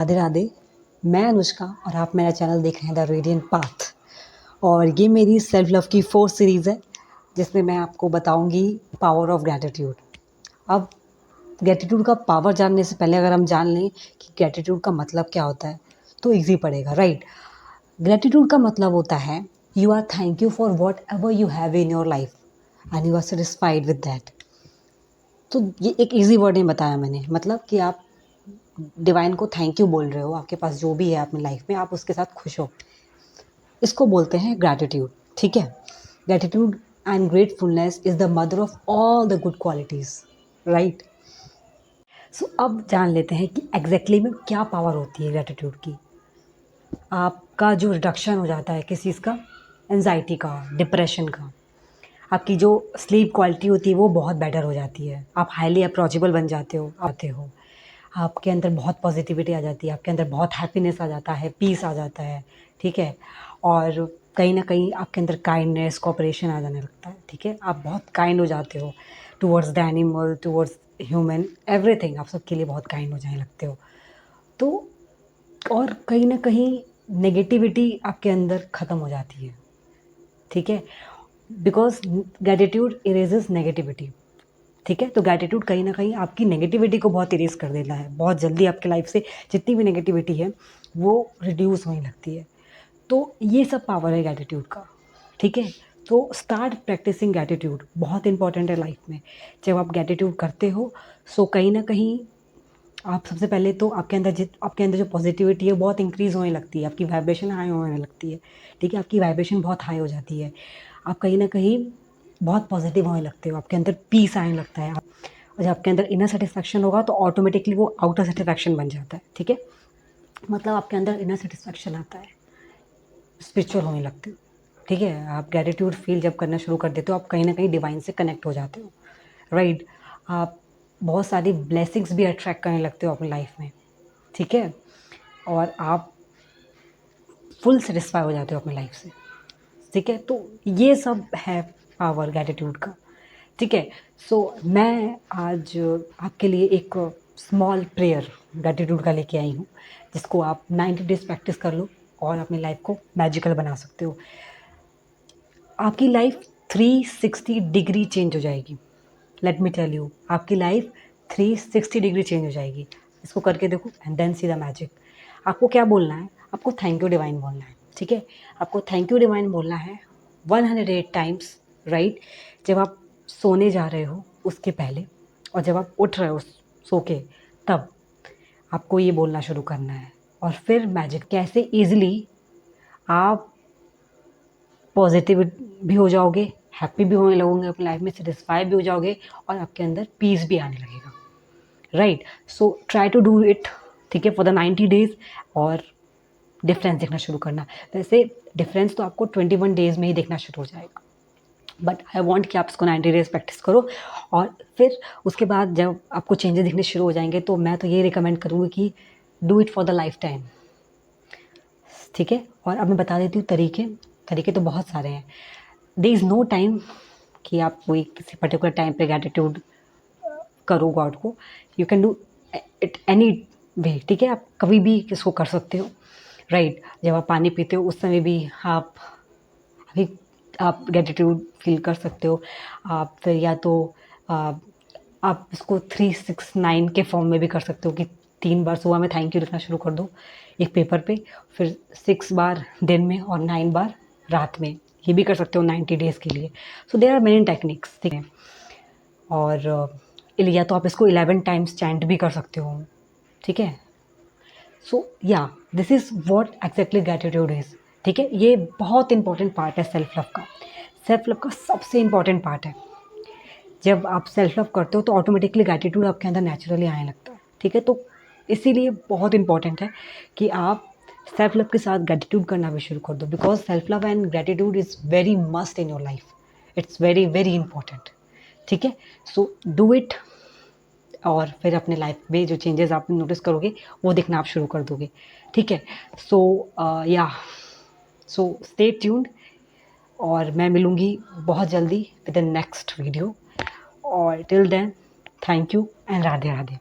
राधे राधे। मैं अनुष्का और आप मेरा चैनल देख रहे हैं द रेडियंट पाथ। और ये मेरी सेल्फ लव की 4th सीरीज़ है जिसमें मैं आपको बताऊंगी पावर ऑफ ग्रैटिट्यूड। अब ग्रैटिट्यूड का पावर जानने से पहले अगर हम जान लें कि ग्रैटिट्यूड का मतलब क्या होता है तो ईजी पड़ेगा, राइट। ग्रैटिट्यूड का मतलब होता है you are thank you for whatever you have in your life and you are satisfied with that. तो ये एक ईजी वर्ड नहीं बताया मैंने, मतलब कि आप डिवाइन को थैंक यू बोल रहे हो, आपके पास जो भी है अपनी लाइफ में आप उसके साथ खुश हो। इसको बोलते हैं ग्रैटिट्यूड, ठीक है। Gratitude and gratefulness is the mother of all the good qualities, right. So अब जान लेते हैं कि एग्जैक्टली में क्या पावर होती है ग्रैटिट्यूड की। आपका जो रिडक्शन हो जाता है किसी चीज़ का, एंजाइटी का, डिप्रेशन का। आपकी जो स्लीप क्वालिटी होती है वो बहुत बेटर हो जाती है। आप हाईली अप्रोचेबल बन जाते हो। आपके अंदर बहुत पॉजिटिविटी आ जाती है, आपके अंदर बहुत हैप्पीनेस आ जाता है, पीस आ जाता है, ठीक है। और कहीं ना कहीं आपके अंदर काइंडनेस, कोऑपरेशन आ जाने लगता है, ठीक है। आप बहुत काइंड हो जाते हो towards the animal, towards human, everything. आप सबके लिए बहुत काइंड हो जाने लगते हो। तो और कहीं ना कहीं नेगेटिविटी आपके अंदर ख़त्म हो जाती है, ठीक है। बिकॉज ग्रैटिट्यूड इरेजेस नेगेटिविटी, ठीक है। तो ग्रैटिट्यूड कहीं ना कहीं आपकी नेगेटिविटी को बहुत इरेज कर देता है। बहुत जल्दी आपके लाइफ से जितनी भी नेगेटिविटी है वो रिड्यूस होने लगती है। तो ये सब पावर है ग्रैटिट्यूड का, ठीक है। तो स्टार्ट प्रैक्टिसिंग ग्रैटिट्यूड, बहुत इंपॉर्टेंट है लाइफ में। जब आप ग्रैटिट्यूड करते हो सो कहीं ना कहीं आप सबसे पहले तो आपके अंदर जो पॉजिटिविटी है बहुत इंक्रीज़ होने लगती है, आपकी वाइब्रेशन हाई होने लगती है, ठीक है। आपकी वाइब्रेशन बहुत हाई हो जाती है, आप कहीं ना कहीं बहुत पॉजिटिव होने लगते हो, आपके अंदर पीस आने लगता है। और जब आपके अंदर इनर सेटिस्फैक्शन होगा तो ऑटोमेटिकली वो आउटर सेटिस्फैक्शन बन जाता है, ठीक है। मतलब आपके अंदर इनर सेटिस्फैक्शन आता है, स्पिरिचुअल होने लगते हो, ठीक है। आप ग्रैटिट्यूड फील जब करना शुरू कर देते हो आप कहीं ना कहीं डिवाइन से कनेक्ट हो जाते हो, राइट। आप बहुत सारी ब्लेसिंग्स भी अट्रैक्ट करने लगते हो अपनी लाइफ में, ठीक है। और आप फुल सेटिस्फाई हो जाते हो अपनी लाइफ से, ठीक है। तो ये सब है पावर ग्रैटिट्यूड का, ठीक है। सो मैं आज आपके लिए एक स्मॉल प्रेयर ग्रैटिट्यूड का लेके आई हूँ जिसको आप 90 डेज प्रैक्टिस कर लो और अपनी लाइफ को मैजिकल बना सकते हो। आपकी लाइफ 360 डिग्री चेंज हो जाएगी। लेट मी टेल यू, आपकी लाइफ 360 डिग्री चेंज हो जाएगी। इसको करके देखो and then see the magic. आपको क्या बोलना है? आपको थैंक यू डिवाइन बोलना है, ठीक है। आपको थैंक यू डिवाइन बोलना है 108 टाइम्स, राइट। जब आप सोने जा रहे हो उसके पहले और जब आप उठ रहे हो सो के तब आपको ये बोलना शुरू करना है। और फिर मैजिक, कैसे ईजिली आप पॉजिटिव भी हो जाओगे, हैप्पी भी होने लगोगे अपनी लाइफ में, सेटिस्फाई भी हो जाओगे और आपके अंदर पीस भी आने लगेगा, right. So try to do it, ठीक है, फॉर द 90 डेज और डिफरेंस देखना शुरू करना। वैसे डिफरेंस तो आपको 21 डेज में ही देखना शुरू हो जाएगा, बट आई वॉन्ट कि आप इसको 90 डेज प्रैक्टिस करो। और फिर उसके बाद जब आपको चेंजेस दिखने शुरू हो जाएंगे तो मैं तो ये रिकमेंड करूँगी कि do it for the life time, ठीक है। और अब मैं बता देती हूँ तरीके तो बहुत सारे हैं। देयर इज़ नो टाइम कि आप कोई किसी पर्टिकुलर टाइम पे ग्रैटिट्यूड करो गॉड को। You can do it any way, ठीक है। आप कभी भी इसको कर सकते हो, राइट। जब आप पानी पीते हो उस समय भी अभी आप ग्रैटिट्यूड फील कर सकते हो। आप फिर या तो आप इसको 369 के फॉर्म में भी कर सकते हो कि 3 बार सुबह में थैंक यू लिखना शुरू कर दो एक पेपर पे, फिर 6 बार दिन में और 9 बार रात में। ये भी कर सकते हो 90 डेज़ के लिए। So there are many techniques, ठीक है। और या तो आप इसको 11 टाइम्स चैंट भी कर सकते हो, ठीक है। सो या this is what exactly gratitude is, ठीक है। ये बहुत इंपॉर्टेंट पार्ट है सेल्फ लव का। सेल्फ लव का सबसे इंपॉर्टेंट पार्ट है। जब आप सेल्फ लव करते हो तो ऑटोमेटिकली ग्रैटिट्यूड आपके अंदर नेचुरली आने लगता है, ठीक है। तो इसीलिए बहुत इंपॉर्टेंट है कि आप सेल्फ लव के साथ ग्रैटिट्यूड करना भी शुरू कर दो, because self love and gratitude is very must in your life. It's very very important, ठीक है। सो डू इट और फिर अपने लाइफ में जो चेंजेस आप नोटिस करोगे वो देखना आप शुरू कर दोगे, ठीक है। सो सो स्टे ट्यून्ड और मैं मिलूँगी बहुत जल्दी विद द नेक्स्ट वीडियो। और till then thank you and Radhe Radhe.